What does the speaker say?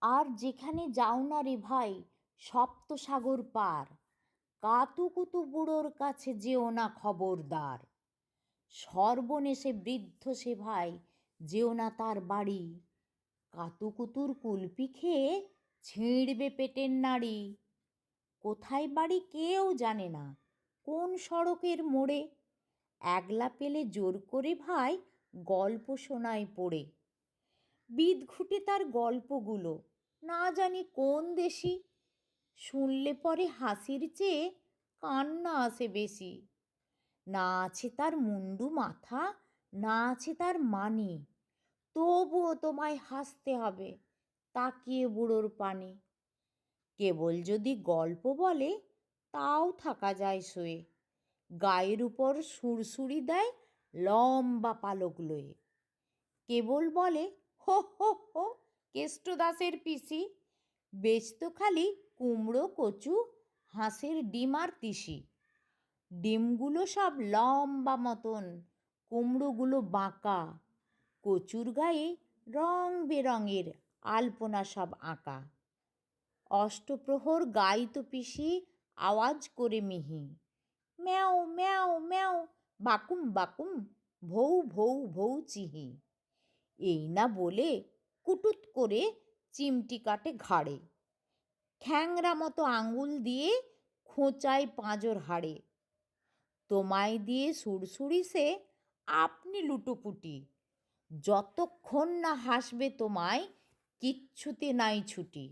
আর যেখানে যাও না রে ভাই সপ্তসাগর পার, কাতুকুতু বুড়োর কাছে যেও না খবরদার। সর্বনেশে বৃদ্ধ সে ভাই, যেও না তার বাড়ি, কাতুকুতুর কুলপি খেয়ে ছিঁড়বে পেটের নাড়ি। কোথায় বাড়ি কেউ জানে না, কোন সড়কের মোড়ে, একলা পেলে জোর করে ভাই গল্প শোনায় পড়ে। বিদঘুটে তার গল্পগুলো, না জানি কোন দেশি, শুনলে পরে হাসির চেয়ে কান্না আসে বেশি। না আছে তার মুন্ডু মাথা, না আছে তার মানি, তবুও তোমায় হাসতে হবে তাকিয়ে বুড়োর পানে। কেবল যদি গল্প বলে তাও থাকা যায় শুয়ে, গায়ের উপর সুরসুরি দেয় লম্বা পালক লয়ে। কেবল বলে হো হো হো, কেষ্টদাসের পিসি, বেচতো খালি কুমড়ো কচু, হাঁসের ডিম আর তিসি। ডিমগুলো সব লম্বা মতন, কুমড়োগুলো বাঁকা, কচুর গায়ে রং বেরঙের আলপনা সব আঁকা। অষ্টপ্রহর গাইতো পিসি আওয়াজ করে মিহি, ম্যাও ম্যাও ম্যাও, বাকুম বাকুম, ভৌ ভৌ ভৌ চিহি। এই না বলে কুটুত করে চিমটি কাটে ঘাড়ে, খ্যাংরা মতো আঙুল দিয়ে খোঁচায় পাঁজর হাড়ে। তোমায় দিয়ে সুড়সুড়ি সে আপনি লুটোপুটি, যতক্ষণ না হাসবে তোমায় কিচ্ছুতে নাই ছুটি।